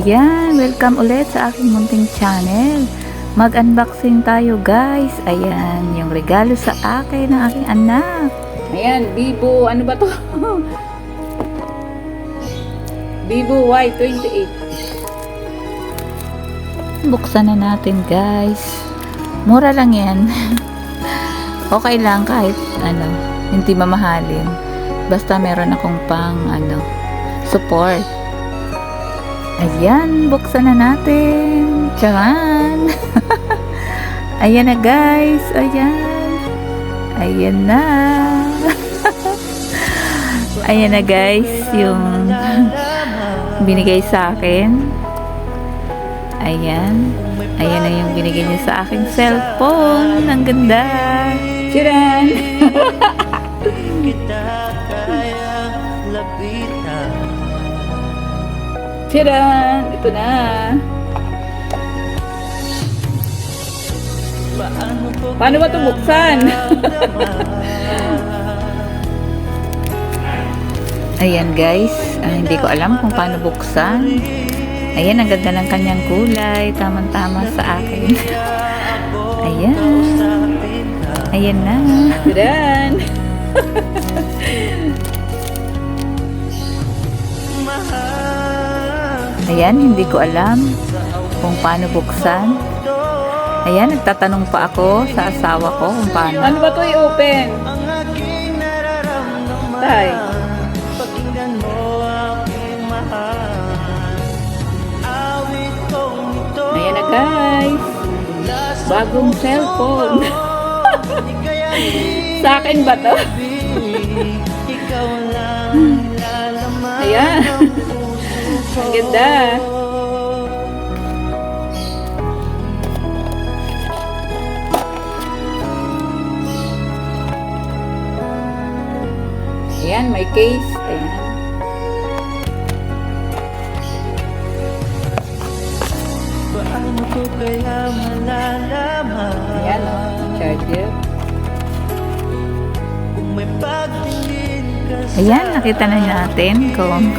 Ayan, welcome ulit sa aking munting channel. Mag-unboxing tayo guys. Ayan, yung regalo sa akin ng aking anak. Ayan, Vivo, ano ba to? Vivo Y28. Buksan na natin guys. Mura lang yan. Okay lang kahit hindi mamahalin. Basta meron akong pang support. Ayan, buksan na natin. Tcharan! Ayan na guys. Ayan. Ayan na. Ayan na guys. Yung binigay sa akin. Ayan. Ayan na yung binigay niya sa aking cellphone. Ang ganda. Tcharan! Tcharan! Ito na. Paano ba ito buksan? Ayan guys. Hindi ko alam kung paano buksan. Ayan, ang ganda ng kanyang kulay. Tamang-tama sa akin. Ayan. Ayan na. Tcharan! Ayan, hindi ko alam kung paano buksan. Ayan, nagtatanong pa ako sa asawa ko kung paano. Ano ba to i-open? Tay. Ayan na guys. Bagong cellphone. Sa akin ba to? Ayan. Ang ganda. Ayan, may case. Ayan. Ayan o, charger. Ayan, nakita na natin kung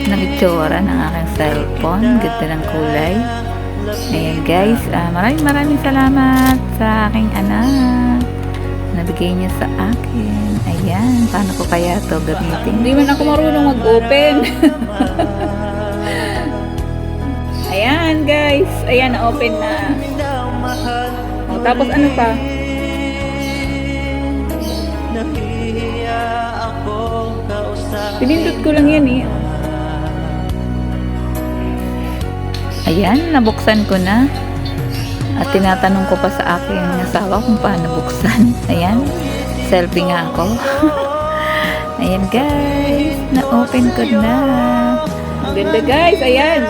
nag-itsura ng aking cellphone. Ganda ng kulay. Ayan guys, maraming salamat sa aking anak. Nabigay niya sa akin. Ayan, paano ko kaya to gamitin? Hindi man ako marunong mag-open. Ayan guys, ayan na-open na. O, tapos ano pa? Pinindot ko lang yan eh. Ayan, nabuksan ko na. At tinatanong ko pa sa akin ng asawa kung paano buksan. Ayan, selfie nga ako. Ayan guys, na-open ko na. Ang ganda guys, ayan.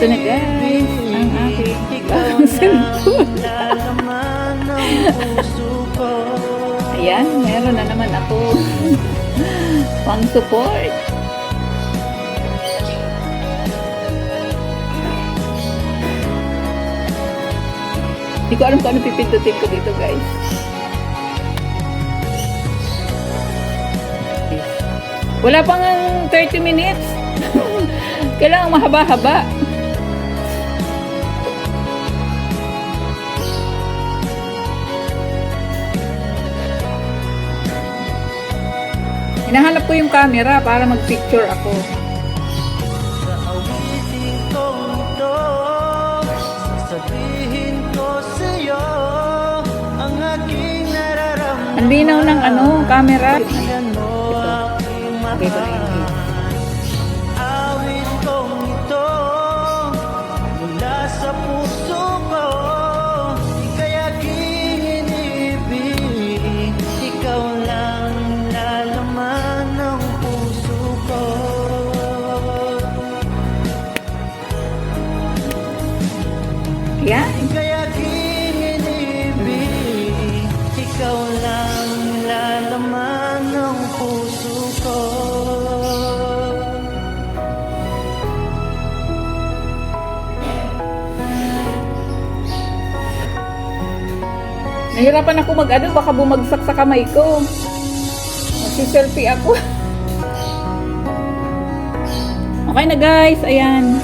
Ito na guys, ang aking bagong cellphone. Ayan, meron na naman ako pang support. Hindi ko alam kung ano pipindutin ko dito guys. Wala pang 30 minutes. Kailangan mahaba-haba. Hinahanap ko yung camera para mag-picture ako. Ang linaw ng camera. Ito. Okay, ito na yung case. Yan. Ikaw lang lalaman ng puso ko. Nahirapan ako mag-ano, baka bumagsak sa kamay ko. Magsi-selfie ako. Okay na guys, ayan.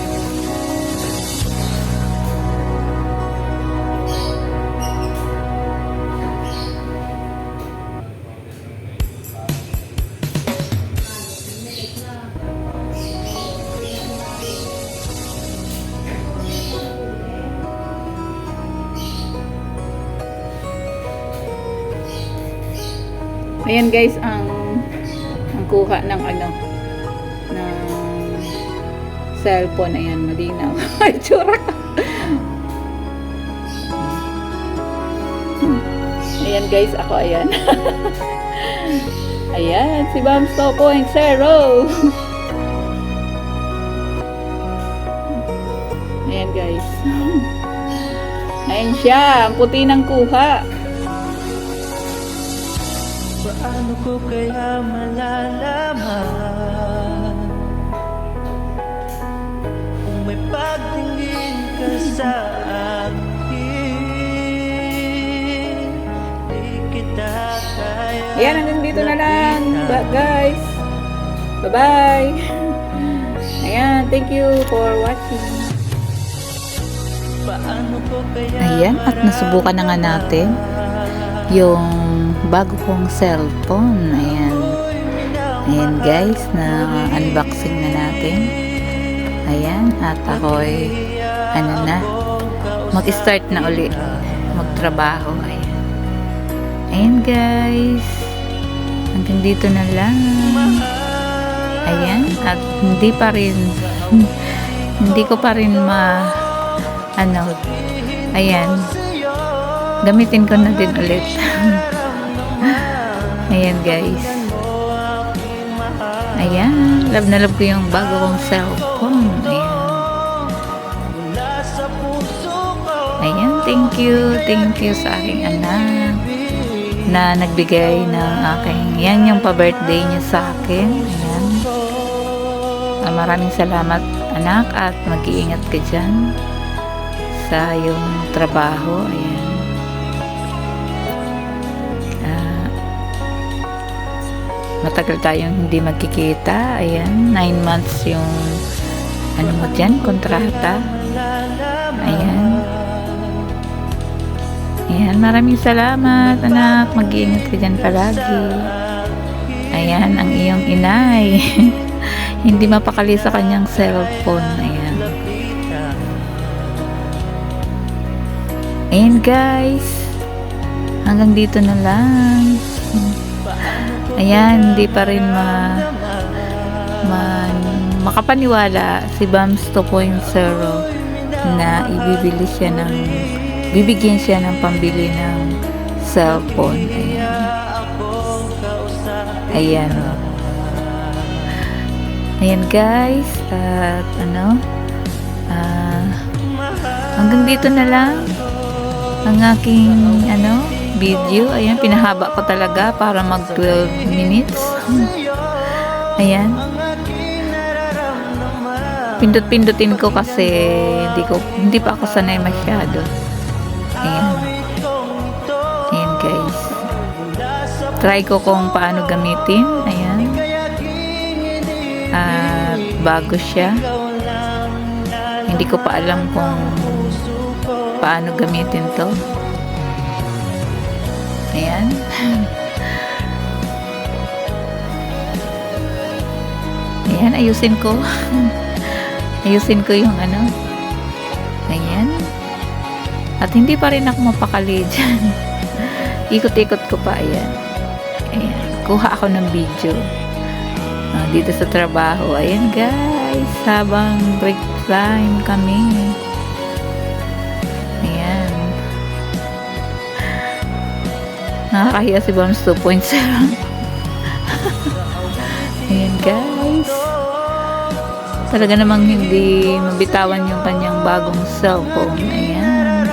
Ayan guys, ang kuha ng ano, ng cellphone. Ayan, malinaw. Ay, tsura ka. Ayan guys, ako ayan. Ayan, si Bams 2.0. Ayan guys. Ayan siya, ang puti ng kuha. Paano ko kaya malalaman kung may pagtingin ka sa akin? Di kita kaya. Ayan, hanggang dito na lang guys. Bye-bye. Ayan, thank you for watching. Paano ko kaya Ayan, at nasubukan na nga natin yung bago kong cellphone. Ayan. Ayan guys, na unboxing na natin. Ayan, at ako'y ano na, mag-start na uli magtrabaho. Ayan. Ayan guys, hanggang dito na lang. Ayan, at hindi pa rin hindi ko pa rin ayan, gamitin ko na din ulit. Ayan guys, ayan, love na love ko yung bago kong cellphone. Ayan, thank you sa aking anak na nagbigay ng aking, yan yung pa-birthday niya sa akin. Ayan, maraming salamat anak, at mag-iingat ka dyan sa iyong trabaho. Ayan, matagal tayong hindi magkikita. Ayan, 9 months yung ano mo dyan, kontrata. Ayan. Ayan, maraming salamat anak, mag-iingat ka dyan palagi. Ayan, ang iyong inay. Hindi mapakali sa kanyang cellphone. Ayan. Ayan guys, hanggang dito na lang. Ayan, hindi pa rin makapaniwala si Bams 2.0 na bibigyan siya ng pambili ng cellphone. Ayan. Ayan guys, at hanggang dito na lang ang aking video. Ayan, pinahaba ko talaga para mag 12 minutes. Ayan, pindot-pindutin ko kasi hindi pa ako sanay masyado. Ayan. Ayan guys, try ko kung paano gamitin. Ayan, at bago siya, hindi ko pa alam kung paano gamitin to. Ayan. Ayan, ayusin ko yung ayan, at hindi pa rin ako mapakali dyan. Ikot-ikot ko pa. Ayan, kuha ako ng video dito sa trabaho. Ayan guys, habang break time kami. Ayan, nakakahiya si Bams 2.0. Ayan guys, talaga namang hindi mabitawan yung kanyang bagong cellphone. Ayan.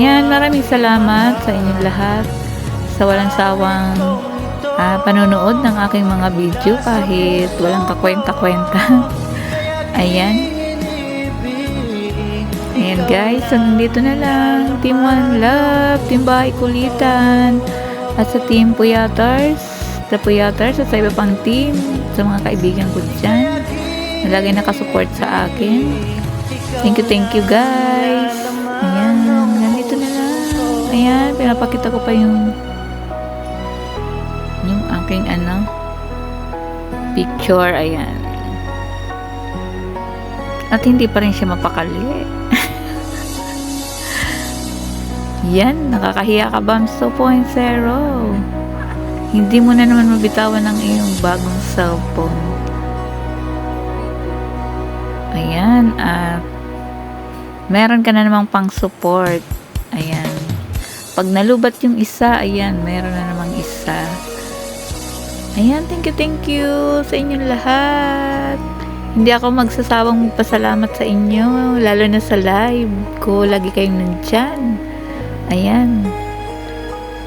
Yan, maraming salamat sa inyong lahat sa walang sawang panonood ng aking mga video kahit walang kakwenta-kwenta. Ayan. Ayan guys, so nandito na lang. Team One Love, Team Bahay Kulitan, at sa Team Puyatars, sa Puyatars, at sa iba pang team, sa mga kaibigan ko dyan, na lagi nakasupport sa akin. Thank you guys. Ayan, nandito na lang. Ayan, pinapakita ko pa yung aking picture. Ayan. At hindi pa rin siya mapakali. Yan, nakakahiya ka Bams 2.0. Hindi mo na naman mabitawan ang iyong bagong cellphone. Ayan, at meron ka na namang pang support. Ayan. Pag nalubat yung isa, ayan, meron na namang isa. Ayan, thank you sa inyong lahat. Hindi ako magsasawang magpasalamat sa inyo, lalo na sa live ko. Lagi kayong nandyan. Ayan.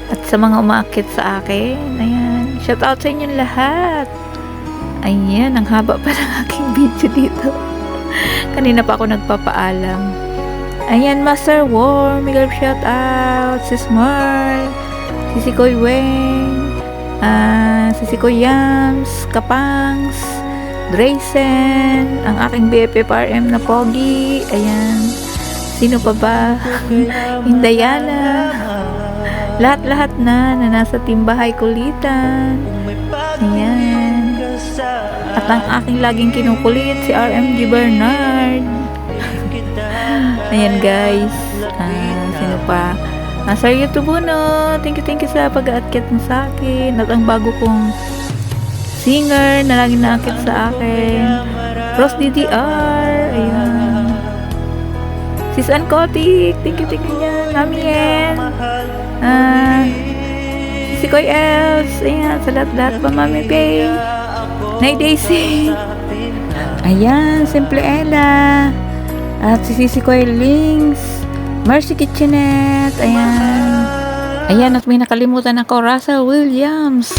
At sa mga umaakit sa akin, ayan. Shout out sa inyong lahat. Ayan, ang haba pa ng aking video dito. Kanina pa ako nagpapaalam. Ayan, Master War, mega shout out. Si Smart, si Koy Weng, si Koy Yams, Kapangs, Draysen, ang aking BFF RM na Pogi. Ayan. Sino pa ba? Hindayana. Lahat-lahat na nasa Team Bahay Kulitan. Ayan. At ang aking laging kinukulit, si RMG Bernard. Ayan guys. Sino pa? Sir YouTube no. Thank you sa pag-aakyat mo sa akin. At ang bago kong singer na laging naakit sa akin, Rose DDR. Ayan. Sis Ann Kotik. Thank you niya. Mami Yen. Si Koy Els. Ayan. Sa lahat pa Mami Pay. Nay Daisy. Ayan. Simple Ella. At si Koy Links. Mercy Kitchenette. Ayan. Ayan. At may nakalimutan ako. Russell Williams.